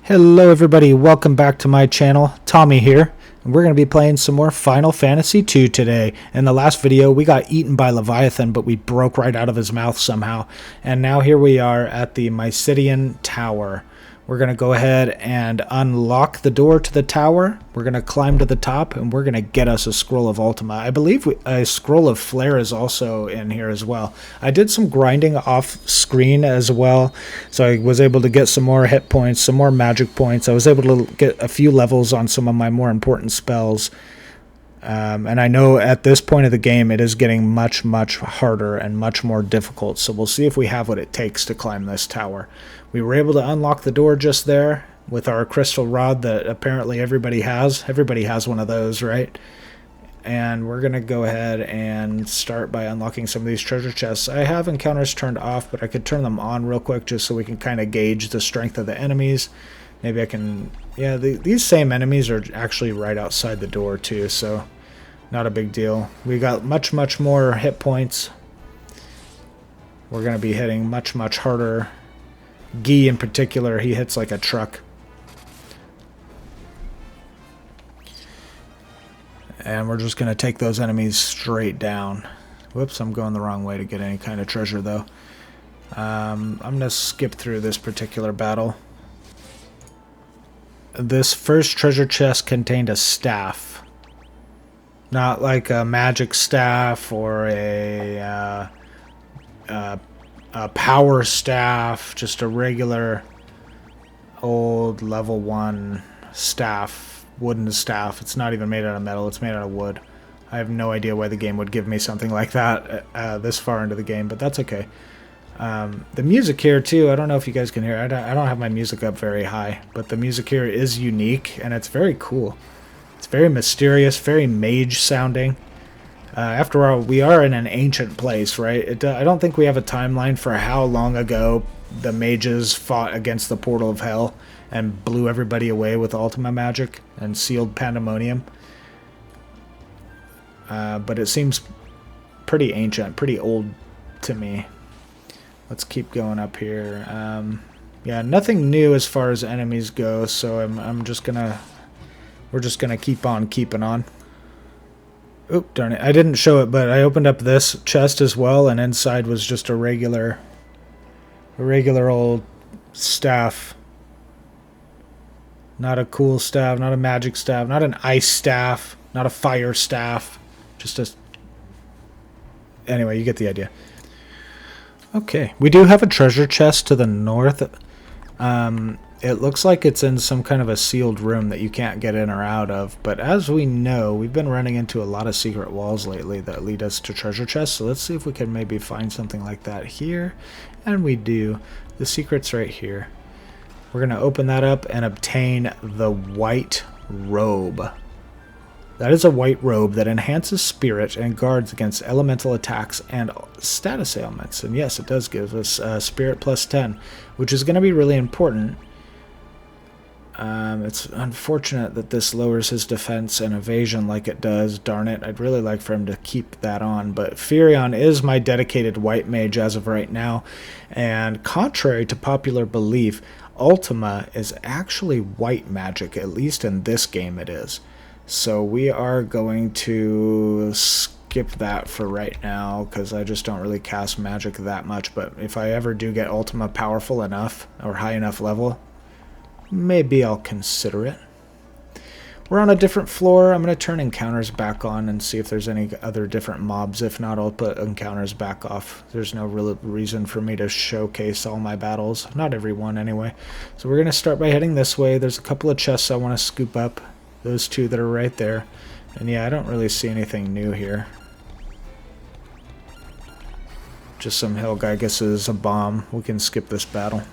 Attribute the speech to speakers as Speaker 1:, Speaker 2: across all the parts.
Speaker 1: Hello everybody, welcome back to my channel. Tommy here, and we're going to be playing some more Final Fantasy 2 today. In the last video, we got eaten by Leviathan, but we broke right out of his mouth somehow. And now here we are at the Mysidian Tower. We're going to go ahead and unlock the door to the tower. We're going to climb to the top, and we're going to get us a Scroll of Ultima. I believe a Scroll of Flare is also in here as well. I did some grinding off screen as well, so I was able to get some more hit points, some more magic points. I was able to get a few levels on some of my more important spells. And I know at this point of the game it is getting much harder and much more difficult, so we'll see if we have what it takes to climb this tower. We were able to unlock the door just there with our crystal rod that apparently everybody has. Everybody has one of those, right? And we're going to go ahead and start by unlocking some of these treasure chests. I have encounters turned off, but I could turn them on real quick just so we can kind of gauge the strength of the enemies. Maybe I can... Yeah, these same enemies are actually right outside the door too, so not a big deal. We got much more hit points. We're going to be hitting much harder. Guy in particular, he hits like a truck. And we're just going to take those enemies straight down. Whoops, I'm going the wrong way to get any kind of treasure though. I'm going to skip through this particular battle. This first treasure chest contained a staff. Not like a magic staff or a power staff, just a regular old level 1 staff, wooden staff. It's not even made out of metal, it's made out of wood. I have no idea why the game would give me something like that this far into the game, but that's okay. The music here too, I don't know if you guys can hear it. I don't have my music up very high, but the music here is unique and it's very cool. It's very mysterious, very mage sounding. After all, we are in an ancient place, right? I don't think we have a timeline for how long ago the mages fought against the portal of hell and blew everybody away with Ultima magic and sealed pandemonium. But it seems pretty ancient, pretty old to me. Let's keep going up here. Yeah, nothing new as far as enemies go, so we're just gonna keep on keeping on. Oop, darn it. I didn't show it, but I opened up this chest as well, and inside was just a regular old staff. Not a cool staff, not a magic staff, not an ice staff, not a fire staff. Just a... Anyway, you get the idea. Okay, we do have a treasure chest to the north. It looks like it's in some kind of a sealed room that you can't get in or out of, but as we know, we've been running into a lot of secret walls lately that lead us to treasure chests, so let's see if we can maybe find something like that here. And we do. The secret's right here. We're going to open that up and obtain the white robe. That is a white robe that enhances spirit and guards against elemental attacks and status ailments. And yes, it does give us spirit plus 10, which is going to be really important. It's unfortunate that this lowers his defense and evasion like it does. Darn it, I'd really like for him to keep that on. But Furion is my dedicated white mage as of right now. And contrary to popular belief, Ultima is actually white magic, at least in this game it is. So we are going to skip that for right now because I just don't really cast magic that much. But if I ever do get Ultima powerful enough or high enough level, maybe I'll consider it. We're on a different floor. I'm going to turn encounters back on and see if there's any other different mobs. If not, I'll put encounters back off. There's no real reason for me to showcase all my battles. Not every one anyway. So we're going to start by heading this way. There's a couple of chests I want to scoop up. Those two that are right there. And yeah, I don't really see anything new here. Just some Helgaigus' a bomb. We can skip this battle.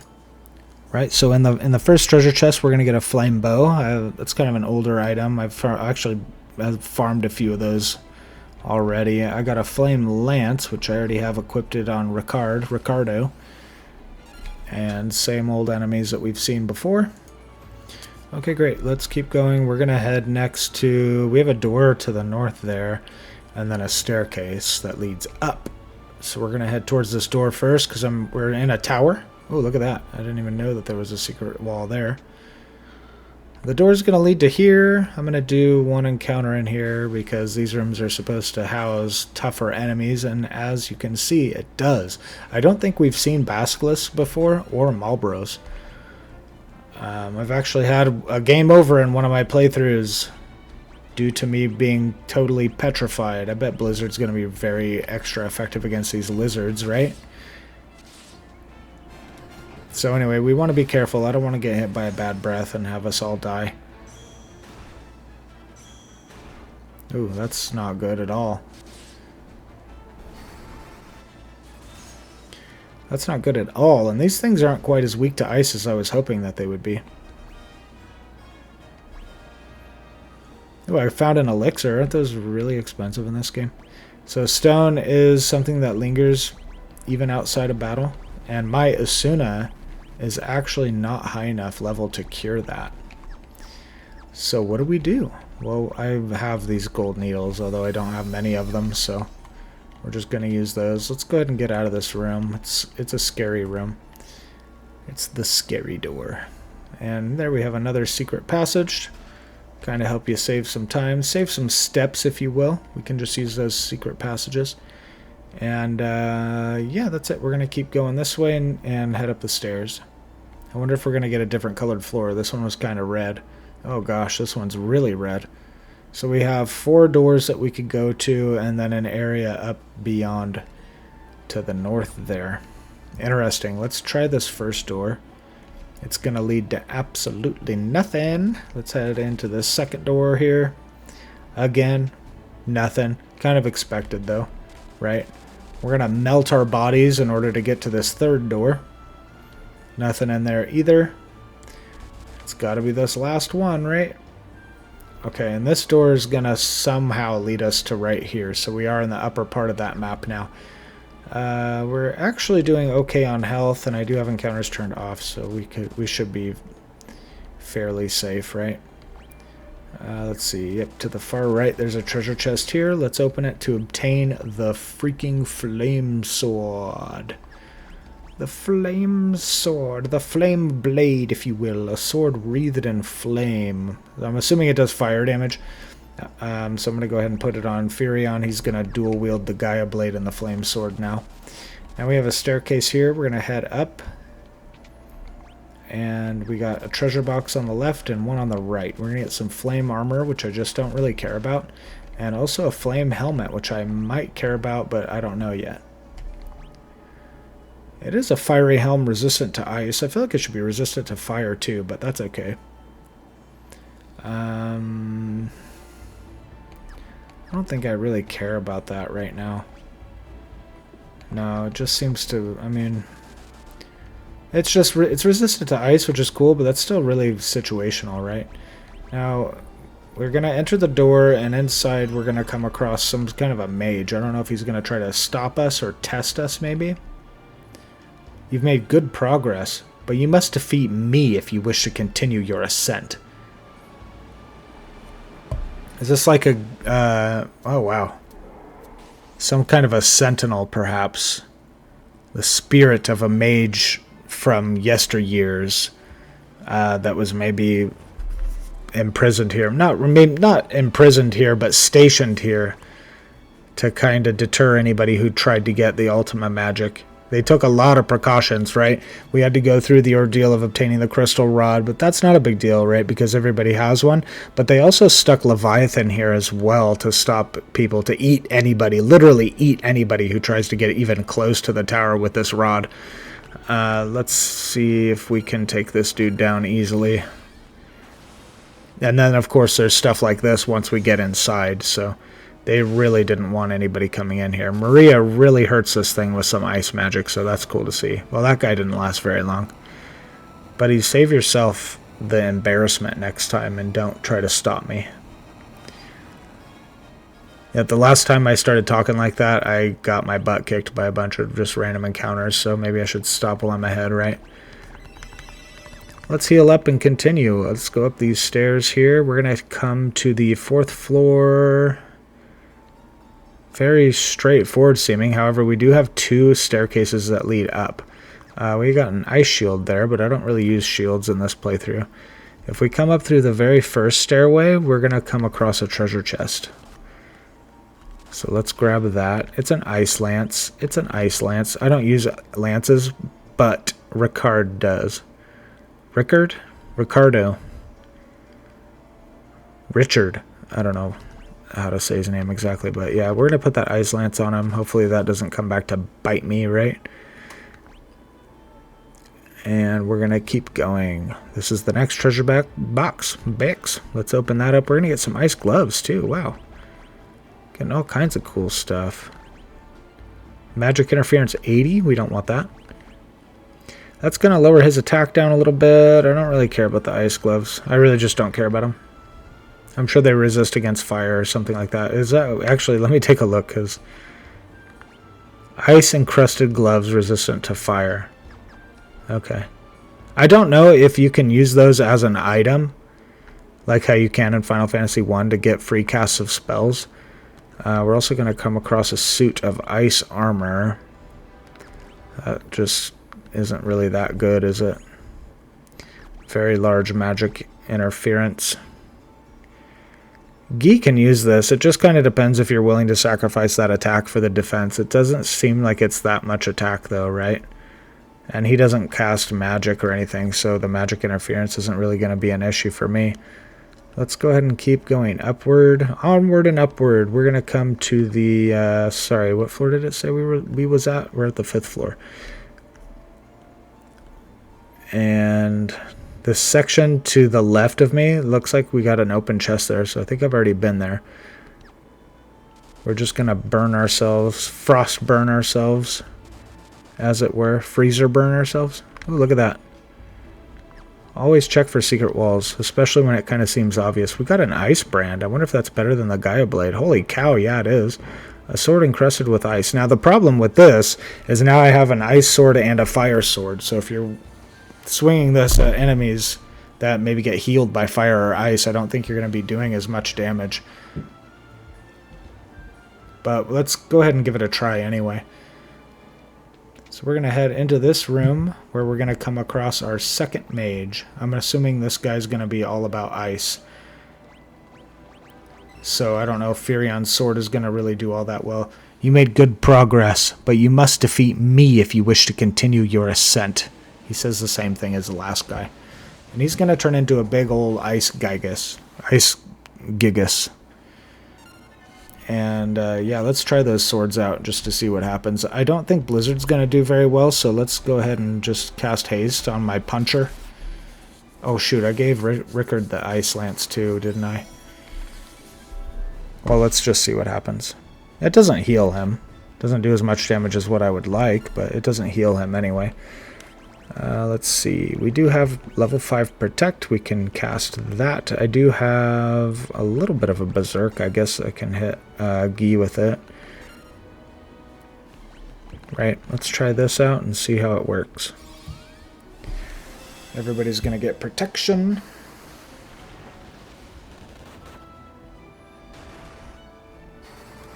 Speaker 1: Right, so in the first treasure chest, we're going to get a flame bow. That's kind of an older item. I've farmed a few of those already. I got a flame lance, which I already have equipped on Ricardo. And same old enemies that we've seen before. Okay, great. Let's keep going. We're going to head next to... We have a door to the north there, and then a staircase that leads up. So we're going to head towards this door first, because we're in a tower. Oh, look at that. I didn't even know that there was a secret wall there. The door's going to lead to here. I'm going to do one encounter in here because these rooms are supposed to house tougher enemies, and as you can see, it does. I don't think we've seen basilisks before, or Malboros. I've actually had a game over in one of my playthroughs due to me being totally petrified. I bet Blizzard's going to be very extra effective against these lizards, right? So anyway, we want to be careful. I don't want to get hit by a bad breath and have us all die. Ooh, that's not good at all. That's not good at all, and these things aren't quite as weak to ice as I was hoping that they would be. Oh, I found an elixir. Aren't those really expensive in this game? So stone is something that lingers even outside of battle, and my Asuna is actually not high enough level to cure that. So what do we do? Well, I have these gold needles, although I don't have many of them, so we're just going to use those. Let's go ahead and get out of this room. It's a scary room. It's the scary door. And there we have another secret passage. Kind of help you save some time. Save some steps, if you will. We can just use those secret passages. And yeah, that's it. We're going to keep going this way and head up the stairs. I wonder if we're going to get a different colored floor. This one was kind of red. Oh gosh, this one's really red. So we have 4 doors that we could go to, and then an area up beyond to the north there. Interesting. Let's try this first door. It's going to lead to absolutely nothing. Let's head into the second door here. Again, nothing. Kind of expected though, right? We're going to melt our bodies in order to get to this third door. Nothing in there either. It's got to be this last one, right? Okay, and this door is going to somehow lead us to right here. So we are in the upper part of that map now. We're actually doing okay on health, and I do have encounters turned off, so we should be fairly safe, right? Let's see. Yep, to the far right, there's a treasure chest here. Let's open it to obtain the freaking flame sword. The flame sword, the flame blade, if you will, a sword wreathed in flame. I'm assuming it does fire damage. So I'm going to go ahead and put it on Furion. He's going to dual wield the Gaia blade and the flame sword now. Now we have a staircase here. We're going to head up. And we got a treasure box on the left and one on the right. We're going to get some flame armor, which I just don't really care about. And also a flame helmet, which I might care about, but I don't know yet. It is a fiery helm resistant to ice. I feel like it should be resistant to fire too, but that's okay. I don't think I really care about that right now. No, it just seems to, I mean, it's resistant to ice, which is cool, but that's still really situational, right? Now, we're going to enter the door, and inside we're going to come across some kind of a mage. I don't know if he's going to try to stop us or test us, maybe. You've made good progress, but you must defeat me if you wish to continue your ascent. Is this like a, oh wow. Some kind of a sentinel, perhaps. The spirit of a mage from yesteryears that was maybe imprisoned here. Not imprisoned here, but stationed here to kind of deter anybody who tried to get the Ultima magic. They took a lot of precautions, right? We had to go through the ordeal of obtaining the crystal rod, but that's not a big deal, right? Because everybody has one. But they also stuck Leviathan here as well to stop people, to eat anybody, literally eat anybody who tries to get even close to the tower with this rod. Let's see if we can take this dude down easily. And then, of course, there's stuff like this once we get inside, so they really didn't want anybody coming in here. Maria really hurts this thing with some ice magic, so that's cool to see. Well, that guy didn't last very long. But you save yourself the embarrassment next time and don't try to stop me. Yet the last time I started talking like that, I got my butt kicked by a bunch of just random encounters, so maybe I should stop while I'm ahead, right? Let's heal up and continue. Let's go up these stairs here. We're going to come to the 4th floor. Very straightforward seeming. However, we do have 2 staircases that lead up. We got an ice shield there, but I don't really use shields in this playthrough. If we come up through the very first stairway, we're going to come across a treasure chest. So let's grab that. It's an ice lance. It's an ice lance. I don't use lances, but Ricard does. Ricard? Ricardo. Richard. I don't know how to say his name exactly, but yeah, we're going to put that ice lance on him. Hopefully that doesn't come back to bite me, right? And we're going to keep going. This is the next treasure box. Let's open that up. We're going to get some ice gloves too. Wow. Getting all kinds of cool stuff. Magic interference 80. We don't want that. That's going to lower his attack down a little bit. I don't really care about the ice gloves. I really just don't care about them. I'm sure they resist against fire or something like that. Is that actually, let me take a look, because ice encrusted gloves resistant to fire. Okay. I don't know if you can use those as an item, like how you can in Final Fantasy 1 to get free casts of spells. We're also going to come across a suit of ice armor. That just isn't really that good, is it? Very large magic interference. Guy can use this. It just kind of depends if you're willing to sacrifice that attack for the defense. It doesn't seem like it's that much attack though, right? And he doesn't cast magic or anything, so the magic interference isn't really going to be an issue for me. Let's go ahead and keep going upward, onward and upward. We're going to come to the, sorry, what floor did it say we was at? We're at the 5th floor. And this section to the left of me, looks like we got an open chest there, so I think I've already been there. We're just going to burn ourselves, frost burn ourselves, as it were. Freezer burn ourselves. Oh, look at that. Always check for secret walls, especially when it kind of seems obvious. We got an ice brand. I wonder if that's better than the Gaia Blade. Holy cow, yeah it is. A sword encrusted with ice. Now the problem with this is now I have an ice sword and a fire sword. So if you're swinging this at enemies that maybe get healed by fire or ice, I don't think you're going to be doing as much damage. But let's go ahead and give it a try anyway. So we're going to head into this room where we're going to come across our second mage. I'm assuming this guy's going to be all about ice. So I don't know if Furion's sword is going to really do all that well. You made good progress, but you must defeat me if you wish to continue your ascent. He says the same thing as the last guy. And he's going to turn into a big old ice gigas. Ice gigas. And yeah, let's try those swords out just to see what happens. I don't think Blizzard's going to do very well, so let's go ahead and just cast haste on my puncher. Oh shoot, I gave Rickard the ice lance too, didn't I? Well, let's just see what happens. It doesn't heal him. Doesn't do as much damage as what I would like, but it doesn't heal him anyway. Let's see. We do have level 5 Protect. We can cast that. I do have a little bit of a Berserk. I guess I can hit Guy with it. Right. Let's try this out and see how it works. Everybody's going to get protection.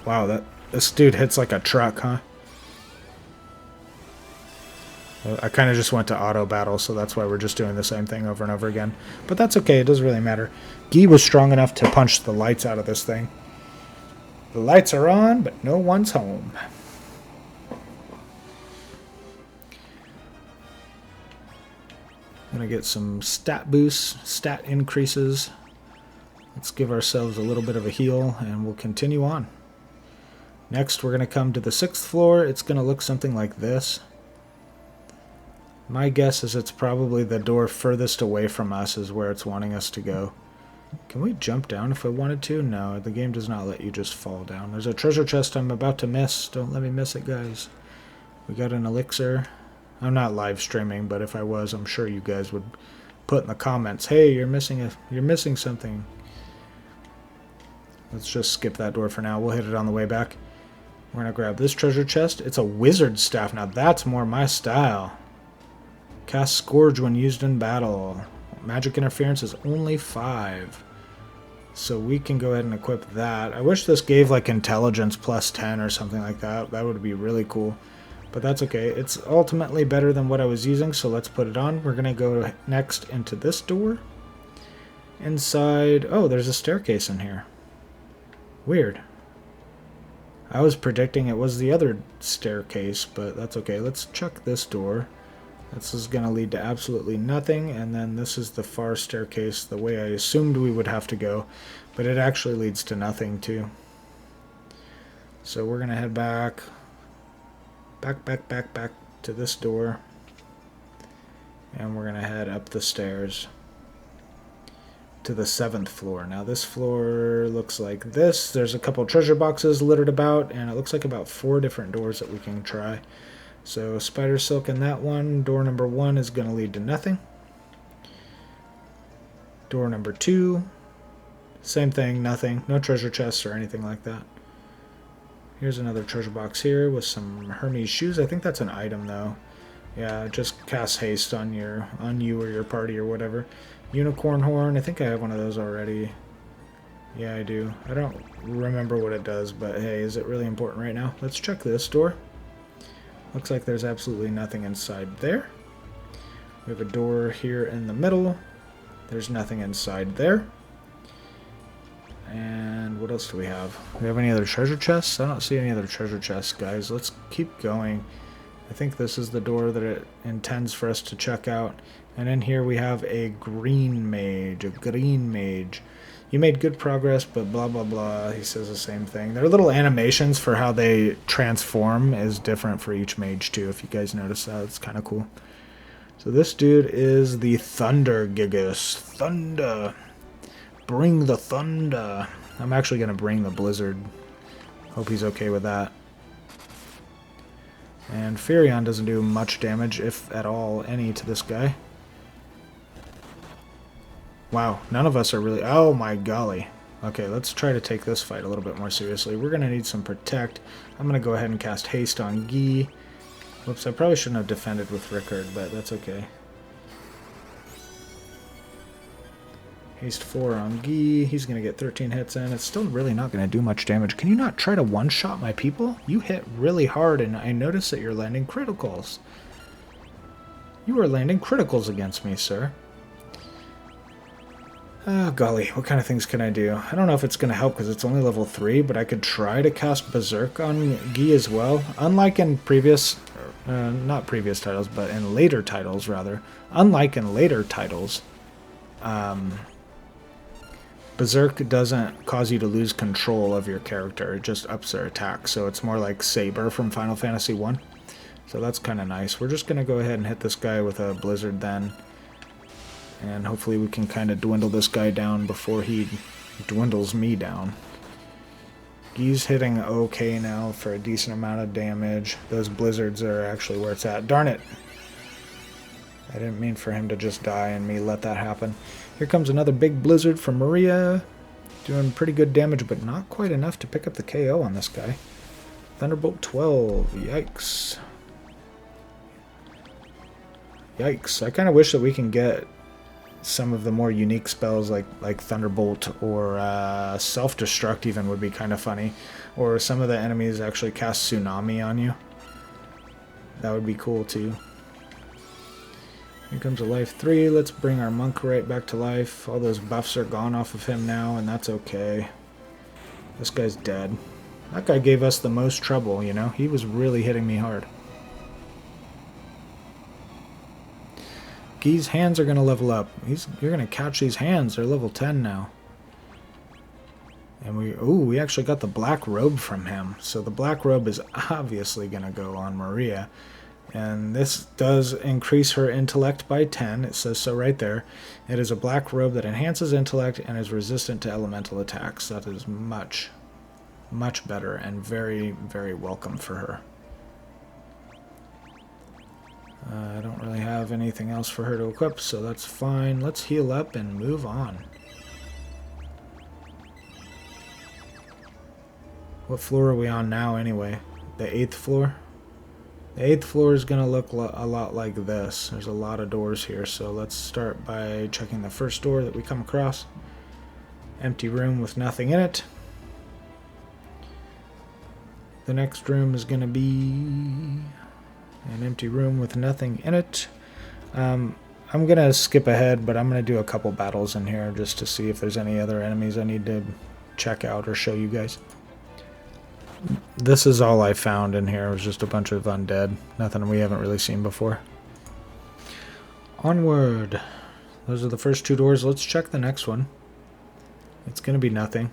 Speaker 1: Wow, this dude hits like a truck, huh? I kind of just went to auto battle, so that's why we're just doing the same thing over and over again. But that's okay, it doesn't really matter. Guy was strong enough to punch the lights out of this thing. The lights are on, but no one's home. I'm going to get some stat boosts, stat increases. Let's give ourselves a little bit of a heal, and we'll continue on. Next, we're going to come to the 6th floor. It's going to look something like this. My guess is it's probably the door furthest away from us is where it's wanting us to go. Can we jump down if I wanted to? No, the game does not let you just fall down. There's a treasure chest I'm about to miss. Don't let me miss it, guys. We got an elixir. I'm not live streaming, but if I was, I'm sure you guys would put in the comments, hey, you're missing something. Let's just skip that door for now. We'll hit it on the way back. We're going to grab this treasure chest. It's a wizard staff. Now that's more my style. Cast Scourge when used in battle. Magic interference is only 5. So we can go ahead and equip that. I wish this gave like intelligence plus 10 or something like that. That would be really cool. But that's okay. It's ultimately better than what I was using, so let's put it on. We're going to go next into this door. Inside... Oh, there's a staircase in here. Weird. I was predicting it was the other staircase, but that's okay. Let's check this door. This is going to lead to absolutely nothing, and then this is the far staircase, the way I assumed we would have to go, but it actually leads to nothing, too. So we're going to head back to this door, and we're going to head up the stairs to the 7th floor. Now this floor looks like this. There's a couple treasure boxes littered about, and it looks like about 4 different doors that we can try. So spider silk in that one. Door number 1 is going to lead to nothing. Door number 2, same thing, nothing. No treasure chests or anything like that. Here's another treasure box here with some Hermes shoes. I think that's an item though. Yeah, just cast haste on you or your party or whatever. Unicorn horn. I think I have one of those already. Yeah, I do. I don't remember what it does, but hey, is it really important right now? Let's check this door. Looks like there's absolutely nothing inside there. We have a door here in the middle. There's nothing inside there. And what else do we have? Do we have any other treasure chests? I don't see any other treasure chests, guys. Let's keep going. I think this is the door that it intends for us to check out. And in here we have a green mage. You made good progress, but blah, blah, blah. He says the same thing. Their little animations for how they transform is different for each mage, too, if you guys notice that. It's kind of cool. So this dude is the Thunder Gigas. Thunder. Bring the thunder. I'm actually going to bring the blizzard. Hope he's okay with that. And Furion doesn't do much damage, if at all, any, to this guy. Wow, none of us are really... Oh my golly. Okay, let's try to take this fight a little bit more seriously. We're going to need some protect. I'm going to go ahead and cast haste on Guy. Whoops, I probably shouldn't have defended with Rickard, but that's okay. Haste 4 on Guy. He's going to get 13 hits in. It's still really not going to do much damage. Can you not try to one-shot my people? You hit really hard, and I notice that you're landing criticals. You are landing criticals against me, sir. Oh, golly. What kind of things can I do? I don't know if it's going to help because it's only level 3, but I could try to cast Berserk on Guy as well. Unlike in previous... not previous titles, but in later titles, rather. Unlike in later titles... Berserk doesn't cause you to lose control of your character, it just ups their attack, so it's more like Saber from Final Fantasy 1. So that's kind of nice. We're just going to go ahead and hit this guy with a blizzard then, and hopefully we can kind of dwindle this guy down before he dwindles me down. He's hitting okay now for a decent amount of damage. Those blizzards are actually where it's at. Darn it! I didn't mean for him to just die and me let that happen. Here comes another big blizzard from Maria. Doing pretty good damage, but not quite enough to pick up the KO on this guy. Thunderbolt 12. Yikes. Yikes. I kind of wish that we can get some of the more unique spells like Thunderbolt or Self-Destruct even would be kind of funny. Or some of the enemies actually cast Tsunami on you. That would be cool too. Here comes a life 3. Let's bring our monk right back to life. All those buffs are gone off of him now, and that's okay. This guy's dead. That guy gave us the most trouble, you know? He was really hitting me hard. Guy's hands are going to level up. You're going to catch these hands. They're level 10 now. And we actually got the black robe from him. So the black robe is obviously going to go on Maria. And this does increase her intellect by 10. It says so right there. It is a black robe that enhances intellect and is resistant to elemental attacks. That is much, much better and very, very welcome for her. I don't really have anything else for her to equip, so that's fine. Let's heal up and move on. What floor are we on now anyway? The 8th floor? The 8th floor is going to look a lot like this. There's a lot of doors here, so let's start by checking the first door that we come across. Empty room with nothing in it. The next room is going to be an empty room with nothing in it. I'm going to skip ahead, but I'm going to do a couple battles in here just to see if there's any other enemies I need to check out or show you guys. This is all I found in here. It was just a bunch of undead. Nothing we haven't really seen before. Onward. Those are the first 2 doors. Let's check the next one. It's going to be nothing.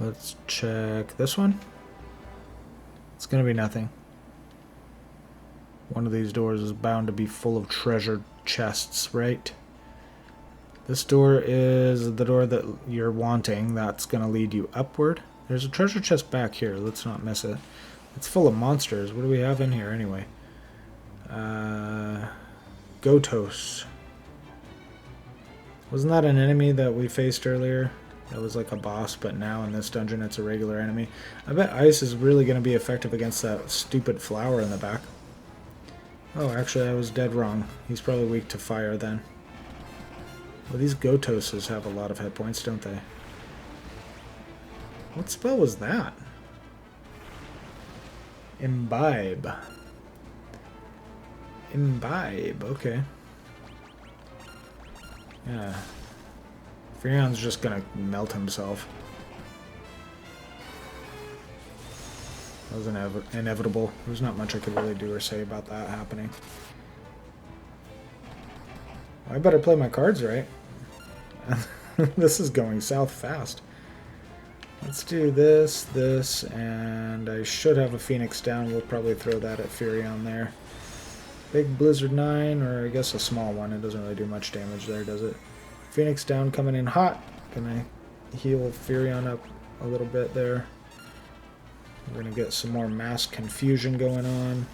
Speaker 1: Let's check this one. It's going to be nothing. One of these doors is bound to be full of treasure chests, right? This door is the door that you're wanting. That's going to lead you upward. There's a treasure chest back here. Let's not miss it. It's full of monsters. What do we have in here anyway? Gotos. Wasn't that an enemy that we faced earlier? That was like a boss, but now in this dungeon it's a regular enemy. I bet ice is really going to be effective against that stupid flower in the back. Oh, actually I was dead wrong. He's probably weak to fire then. Well, these Gotoses have a lot of hit points, don't they? What spell was that? Imbibe. Imbibe, okay. Yeah. Furion's just gonna melt himself. That was inevitable. There's not much I could really do or say about that happening. I better play my cards right. This is going south fast. Let's do this, this, and I should have a Phoenix down. We'll probably throw that at Furion there. Big Blizzard 9, or I guess a small one. It doesn't really do much damage there, does it? Phoenix down, coming in hot. Gonna heal Furion up a little bit there. We're gonna get some more mass confusion going on.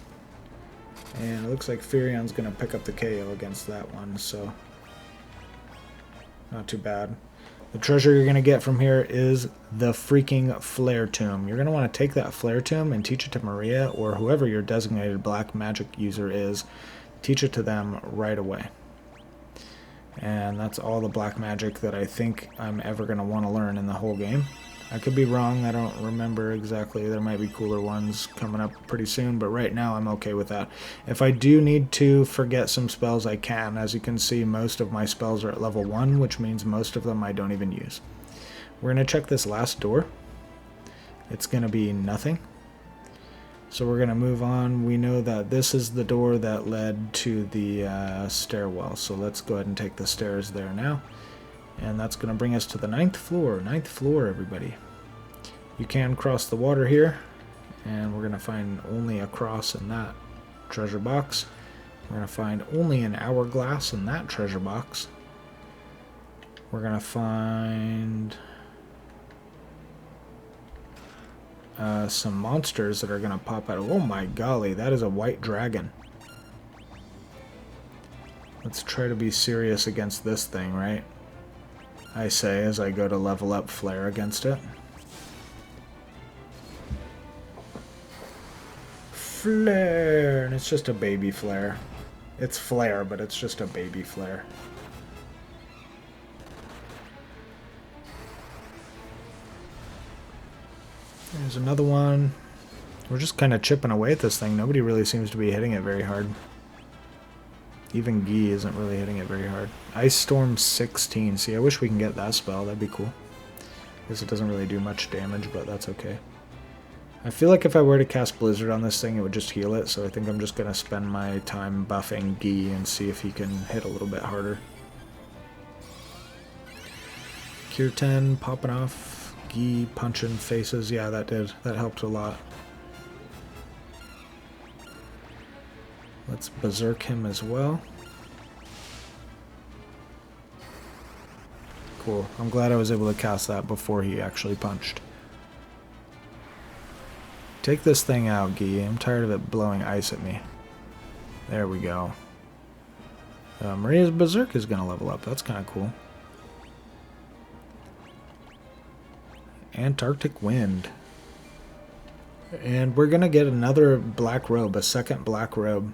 Speaker 1: And it looks like Furion's gonna pick up the KO against that one, so not too bad. The treasure you're gonna get from here is the freaking Flare Tomb. You're gonna want to take that Flare Tomb and teach it to Maria or whoever your designated black magic user is. Teach it to them right away. And that's all the black magic that I think I'm ever going to want to learn in the whole game. I could be wrong, I don't remember exactly. There might be cooler ones coming up pretty soon, but right now I'm okay with that. If I do need to forget some spells, I can. As you can see, most of my spells are at level 1, which means most of them I don't even use. We're going to check this last door. It's going to be nothing. So we're going to move on. We know that this is the door that led to the stairwell. So let's go ahead and take the stairs there now. And that's going to bring us to the 9th floor. 9th floor, everybody. You can cross the water here. And we're going to find only a cross in that treasure box. We're going to find only an hourglass in that treasure box. We're going to find some monsters that are going to pop out. Oh my golly, that is a white dragon. Let's try to be serious against this thing, right? I say as I go to level up Flare against it. Flare! And it's just a baby Flare. It's Flare, but it's just a baby Flare. There's another one. We're just kind of chipping away at this thing. Nobody really seems to be hitting it very hard. Even Guy isn't really hitting it very hard. Ice Storm 16. See, I wish we can get that spell. That'd be cool. Guess it doesn't really do much damage, but that's okay. I feel like if I were to cast Blizzard on this thing, it would just heal it, so I think I'm just going to spend my time buffing Guy and see if he can hit a little bit harder. Cure 10 popping off. Guy punching faces. Yeah, that did. That helped a lot. Let's berserk him as well. Cool. I'm glad I was able to cast that before he actually punched. Take this thing out, Guy. I'm tired of it blowing ice at me. There we go. Maria's berserk is going to level up. That's kind of cool. Antarctic Wind. And we're going to get another black robe, a second black robe.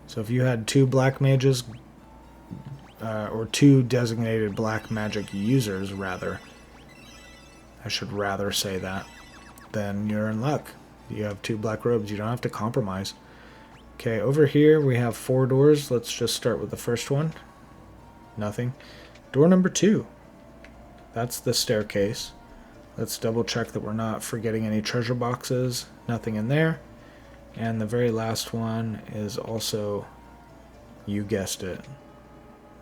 Speaker 1: So if you had 2 black mages, or 2 designated black magic users, rather, I should rather say that, then you're in luck. You have 2 black robes. You don't have to compromise. Okay, over here we have 4 doors. Let's just start with the first one. Nothing. Door number 2. That's the staircase. Let's double check that we're not forgetting any treasure boxes. Nothing in there. And the very last one is also, you guessed it,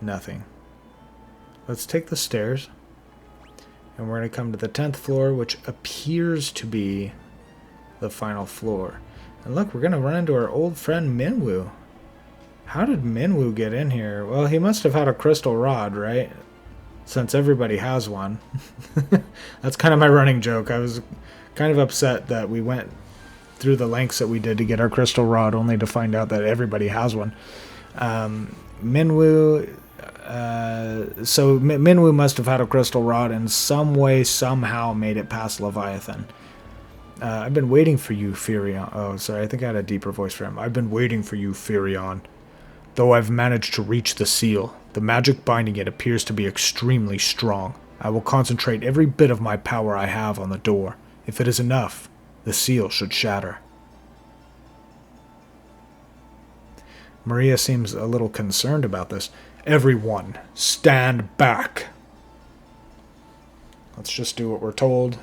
Speaker 1: nothing. Let's take the stairs. And we're going to come to the 10th floor, which appears to be the final floor. And look, we're going to run into our old friend Minwoo. How did Minwoo get in here? Well, he must have had a crystal rod, right? Since everybody has one. That's kind of my running joke. I was kind of upset that we went through the lengths that we did to get our crystal rod, only to find out that everybody has one. Minwoo... So Minwoo must have had a crystal rod and some way, somehow made it past Leviathan. I've been waiting for you, Furion. Oh, sorry, I think I had a deeper voice for him. I've been waiting for you, Furion. Though I've managed to reach the seal, the magic binding it appears to be extremely strong. I will concentrate every bit of my power I have on the door. If it is enough, the seal should shatter. Maria seems a little concerned about this. Everyone, stand back. Let's just do what we're told.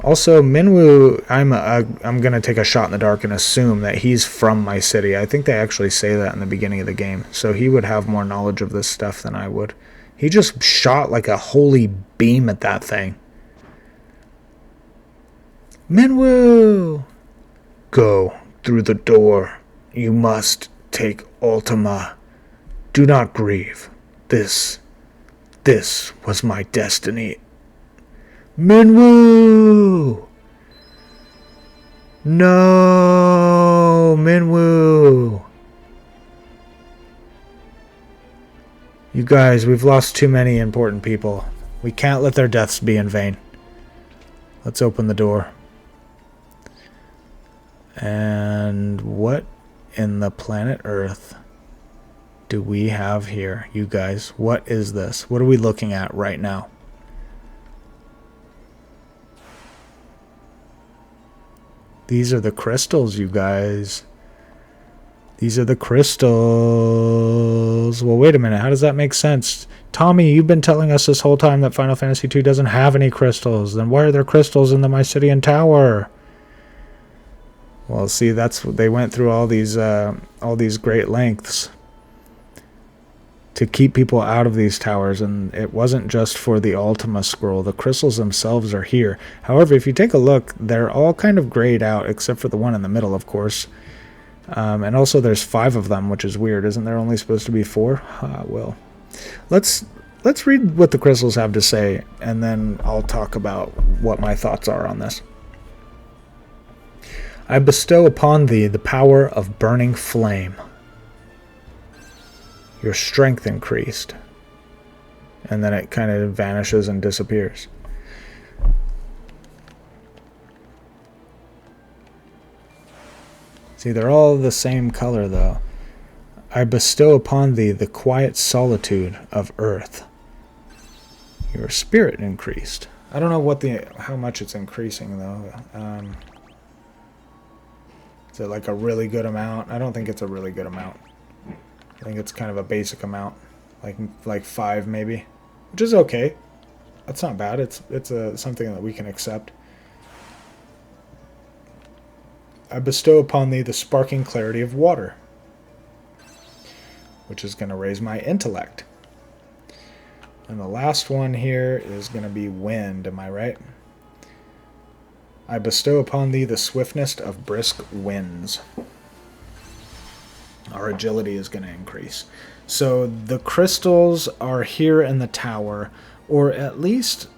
Speaker 1: Also, Minwoo, I'm going to take a shot in the dark and assume that he's from my city. I think they actually say that in the beginning of the game. So he would have more knowledge of this stuff than I would. He just shot like a holy beam at that thing. Minwoo! Go through the door. You must take Ultima. Do not grieve. This was my destiny. Minwoo! No, Minwoo! You guys, we've lost too many important people. We can't let their deaths be in vain. Let's open the door. And what in the planet Earth do we have here, you guys? What is this? What are we looking at right now? These are the crystals, you guys. These are the crystals. Well, wait a minute. How does that make sense? Tommy, you've been telling us this whole time that Final Fantasy II doesn't have any crystals. Then why are there crystals in the Mysidian Tower? Well, see, that's what they went through all these great lengths to keep people out of these towers, and it wasn't just for the Ultima scroll. The crystals themselves are here. However, if you take a look, they're all kind of grayed out, except for the one in the middle, of course. And also there's 5 of them, which is weird. Isn't there only supposed to be 4? Well, let's read what the crystals have to say, and then I'll talk about what my thoughts are on this. I bestow upon thee the power of burning flame. Your strength increased. And then it kind of vanishes and disappears. See, they're all the same color, though. I bestow upon thee the quiet solitude of earth. Your spirit increased. I don't know how much it's increasing, though. Is it like a really good amount? I don't think it's a really good amount. I think it's kind of a basic amount, like 5 maybe, which is okay. That's not bad. It's something that we can accept. I bestow upon thee the sparking clarity of water, which is going to raise my intellect. And the last one here is going to be wind. Am I right? I bestow upon thee the swiftness of brisk winds. Our agility is going to increase. So the crystals are here in the tower, or at least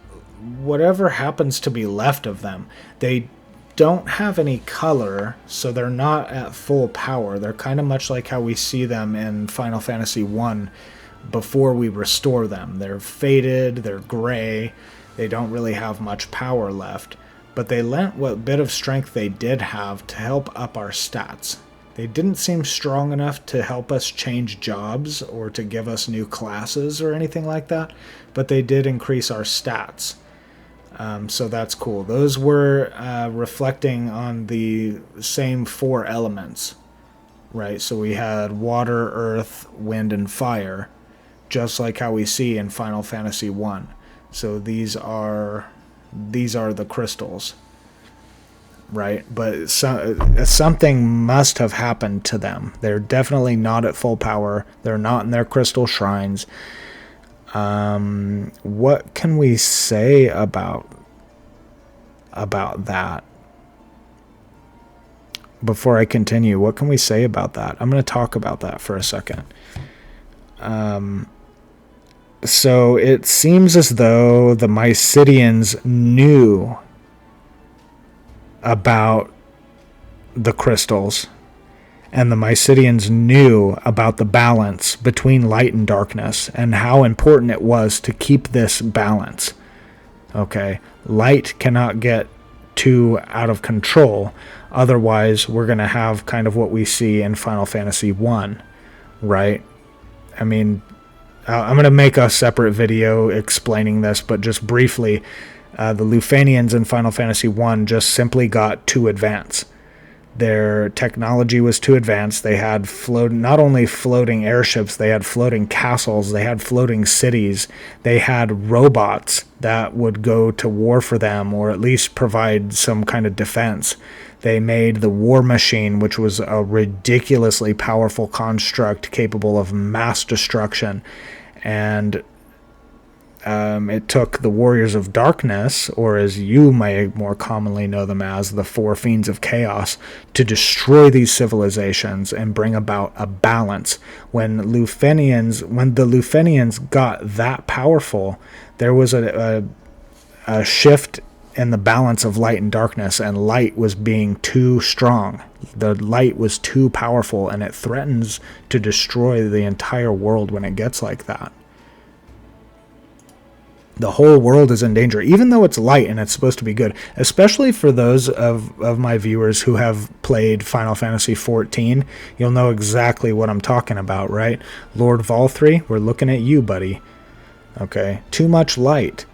Speaker 1: whatever happens to be left of them. They don't have any color, so they're not at full power. They're kind of much like how we see them in Final Fantasy I before we restore them. They're faded, they're gray, they don't really have much power left, but they lent what bit of strength they did have to help up our stats. They didn't seem strong enough to help us change jobs or to give us new classes or anything like that, but they did increase our stats. So that's cool. Those were reflecting on the same 4 elements, right? So we had water, earth, wind, and fire, just like how we see in Final Fantasy 1. So these are the crystals, right? But something must have happened to them. They're definitely not at full power. They're not in their crystal shrines. What can we say about that? Before I continue, what can we say about that? I'm going to talk about that for a second. So it seems as though the Mysidians knew about the crystals, and the Mysidians knew about the balance between light and darkness and how important it was to keep this balance. Okay, light cannot get too out of control, otherwise we're going to have kind of what we see in Final Fantasy 1, right? I mean, I'm going to make a separate video explaining this, but just briefly, the Lufanians in Final Fantasy 1 just simply got too advanced. Their technology was too advanced. They had not only floating airships, they had floating castles, they had floating cities, they had robots that would go to war for them, or at least provide some kind of defense. They made the war machine, which was a ridiculously powerful construct capable of mass destruction. And it took the Warriors of Darkness, or as you may more commonly know them as, the 4 Fiends of Chaos, to destroy these civilizations and bring about a balance. When the Lufanians got that powerful, there was a shift in the balance of light and darkness, and light was being too strong. The light was too powerful, and it threatens to destroy the entire world when it gets like that. The whole world is in danger, even though it's light and it's supposed to be good, especially for those of my viewers who have played Final Fantasy XIV. You'll know exactly what I'm talking about, right? Lord Valthree, we're looking at you, buddy. Okay, too much light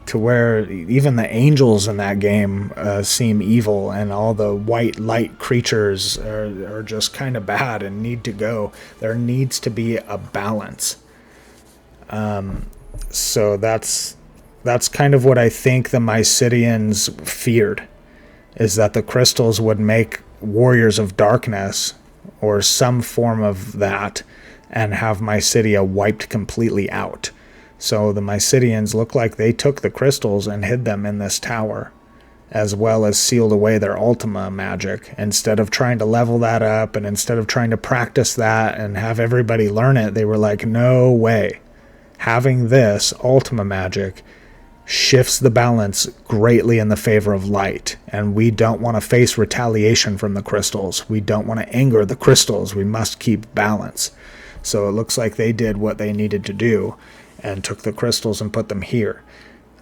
Speaker 1: to where even the angels in that game seem evil, and all the white light creatures are just kind of bad and need to go. There needs to be a balance. So that's kind of what I think the Mysidians feared, is that the crystals would make Warriors of Darkness, or some form of that, and have Mysidia wiped completely out. So the Mysidians look like they took the crystals and hid them in this tower, as well as sealed away their Ultima magic. Instead of trying to level that up, and instead of trying to practice that and have everybody learn it, they were like, no way. Having this Ultima magic shifts the balance greatly in the favor of light, and we don't want to face retaliation from the crystals. We don't want to anger the crystals. We must keep balance. So it looks like they did what they needed to do and took the crystals and put them here.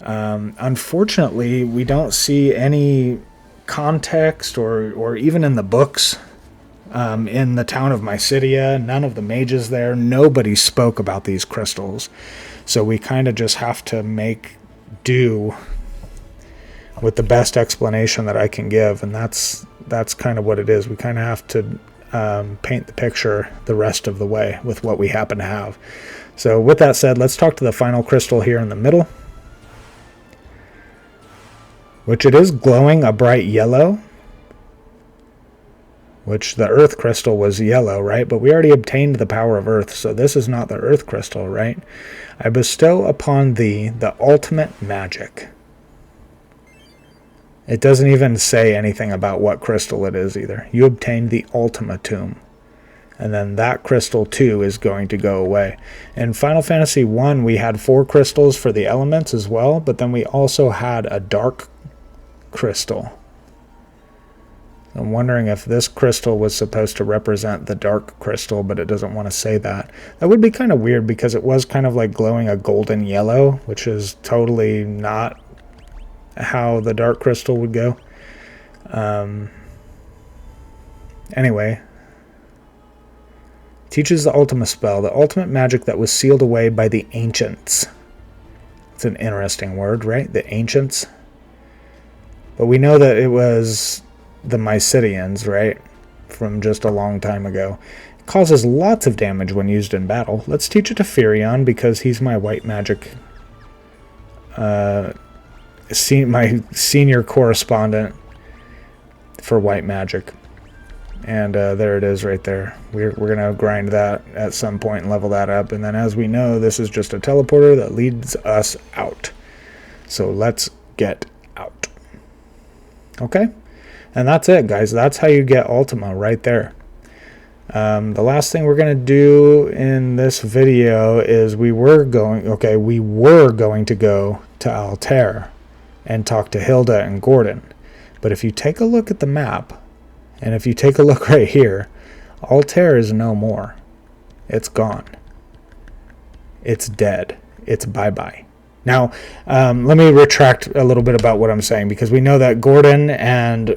Speaker 1: Unfortunately, we don't see any context or even in the books. In the town of Mysidia, none of the mages there, nobody spoke about these crystals. So we kind of just have to make do with the best explanation that I can give, and that's kind of what it is. We kind of have to paint the picture the rest of the way with what we happen to have. So with that said, let's talk to the final crystal here in the middle, which it is glowing a bright yellow, which the earth crystal was yellow, right? But we already obtained the power of earth, so this is not the earth crystal, right? I bestow upon thee the ultimate magic. It doesn't even say anything about what crystal it is either. You obtained the Ultima tomb, and then that crystal too is going to go away. In Final Fantasy 1, we had 4 crystals for the elements as well, but then we also had a dark crystal. I'm wondering if this crystal was supposed to represent the dark crystal, but it doesn't want to say that. That would be kind of weird, because it was kind of like glowing a golden yellow, which is totally not how the dark crystal would go. Anyway, teaches the Ultima spell, the ultimate magic that was sealed away by the ancients. It's an interesting word, right? The ancients. But we know that it was the Mysidians, right? From just a long time ago. It causes lots of damage when used in battle. Let's teach it to Furion because he's my white magic... my senior correspondent for white magic. And there it is right there. We're going to grind that at some point and level that up. And then as we know, this is just a teleporter that leads us out. So let's get out. Okay? And that's it, guys. That's how you get Ultima right there. The last thing we're going to do in this video is we were going to go to Altair and talk to Hilda and Gordon. But if you take a look at the map, and if you take a look right here, Altair is no more. It's gone. It's dead. It's bye-bye. Now, let me retract a little bit about what I'm saying, because we know that Gordon and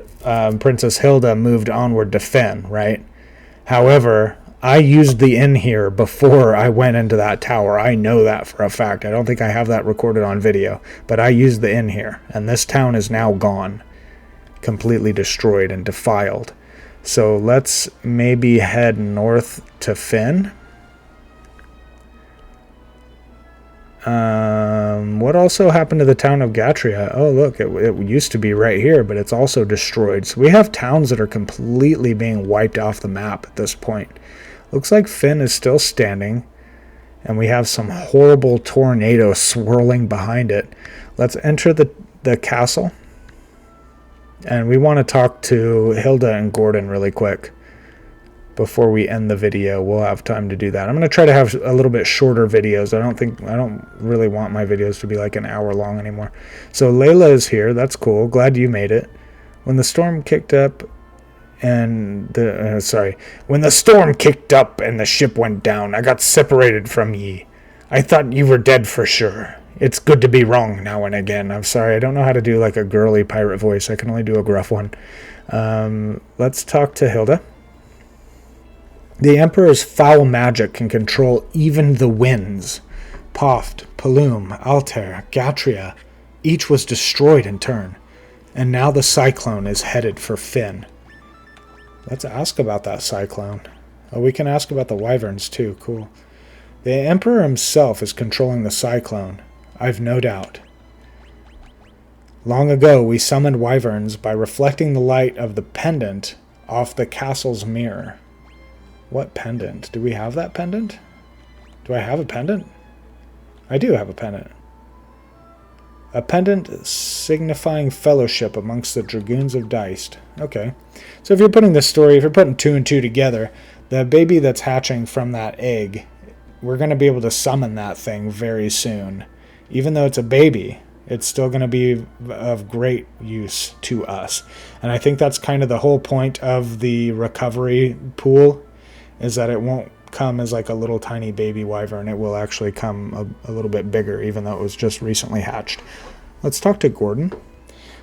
Speaker 1: Princess Hilda moved onward to Fynn, right? However, I used the inn here before I went into that tower. I know that for a fact. I don't think I have that recorded on video, but I used the inn here, and this town is now gone. Completely destroyed and defiled. So let's maybe head north to Fynn. What also happened to the town of Gatria? Oh, look, it used to be right here, but it's also destroyed. So we have towns that are completely being wiped off the map at this point. Looks like Fynn is still standing, and we have some horrible tornado swirling behind it. Let's enter the castle. And we want to talk to Hilda and Gordon really quick before we end the video. We'll have time to do that. I'm going to try to have a little bit shorter videos. I don't really want my videos to be like an hour long anymore. So Layla is here. That's cool. Glad you made it. When the storm kicked up and when the storm kicked up and the ship went down, I got separated from ye. I thought you were dead for sure. It's good to be wrong now and again. I'm sorry, I don't know how to do like a girly pirate voice. I can only do a gruff one. Let's talk to Hilda. The Emperor's foul magic can control even the winds. Poft, Palum, Altair, Gatria, each was destroyed in turn. And now the cyclone is headed for Fynn. Let's ask about that cyclone. Oh, we can ask about the wyverns too. Cool. The Emperor himself is controlling the cyclone. I've no doubt. Long ago, we summoned wyverns by reflecting the light of the pendant off the castle's mirror. What pendant? Do we have that pendant? Do I have a pendant? I do have a pendant. A pendant signifying fellowship amongst the dragoons of Deist. Okay. So if you're putting this story, if you're putting two and two together, the baby that's hatching from that egg, we're going to be able to summon that thing very soon. Even though it's a baby, it's still going to be of great use to us. And I think that's kind of the whole point of the recovery pool, is that it won't come as like a little tiny baby wyvern. It will actually come a little bit bigger, even though it was just recently hatched. Let's talk to Gordon.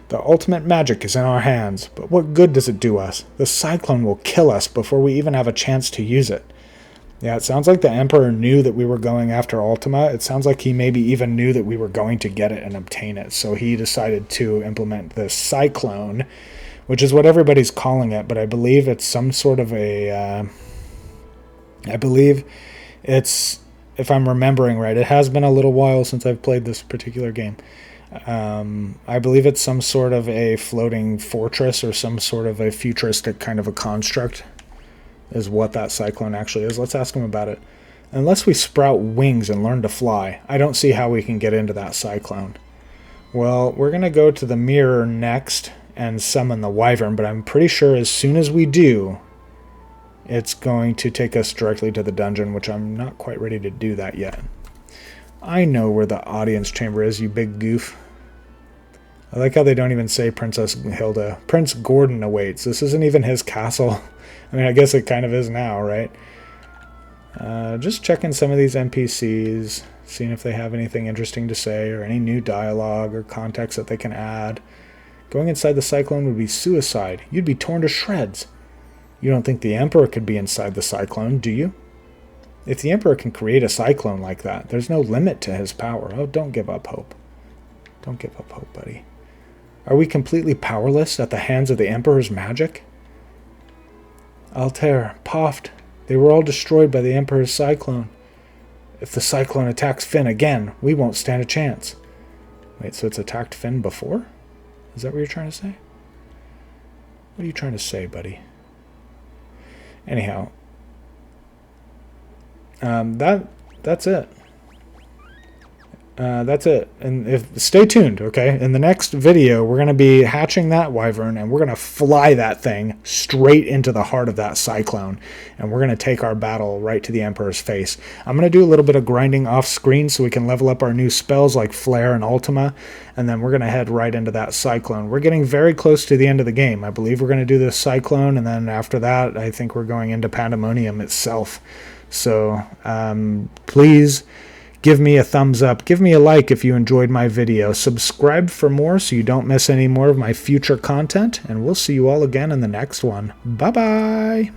Speaker 1: The ultimate magic is in our hands, but what good does it do us? The cyclone will kill us before we even have a chance to use it. Yeah, it sounds like the Emperor knew that we were going after Ultima. It sounds like he maybe even knew that we were going to get it and obtain it. So he decided to implement the cyclone, which is what everybody's calling it, but I believe it's some sort of a... I believe it's, if I'm remembering right, it has been a little while since I've played this particular game. I believe it's some sort of a floating fortress or some sort of a futuristic kind of a construct is what that cyclone actually is. Let's ask him about it. Unless we sprout wings and learn to fly, I don't see how we can get into that cyclone. Well, we're going to go to the mirror next and summon the wyvern, but I'm pretty sure as soon as we do, it's going to take us directly to the dungeon, which I'm not quite ready to do that yet. I know where the audience chamber is, you big goof. I like how they don't even say Princess Hilda. Prince Gordon awaits. This isn't even his castle. I mean, I guess it kind of is now, right? Just checking some of these NPCs, seeing if they have anything interesting to say or any new dialogue or context that they can add. Going inside the cyclone would be suicide. You'd be torn to shreds. You don't think the Emperor could be inside the cyclone, do you? If the Emperor can create a cyclone like that, there's no limit to his power. Oh, don't give up hope. Don't give up hope, buddy. Are we completely powerless at the hands of the Emperor's magic? Altair, Poft, they were all destroyed by the Emperor's cyclone. If the cyclone attacks Finn again, we won't stand a chance. Wait, so it's attacked Finn before? Is that what you're trying to say? What are you trying to say, buddy? Anyhow, that's it. That's it. And stay tuned, okay? In the next video, we're going to be hatching that wyvern, and we're going to fly that thing straight into the heart of that cyclone, and we're going to take our battle right to the Emperor's face. I'm going to do a little bit of grinding off screen so we can level up our new spells like Flare and Ultima, and then we're going to head right into that cyclone. We're getting very close to the end of the game. I believe we're going to do this cyclone, and then after that, I think we're going into Pandemonium itself. So please give me a thumbs up. Give me a like if you enjoyed my video. Subscribe for more so you don't miss any more of my future content. And we'll see you all again in the next one. Bye-bye.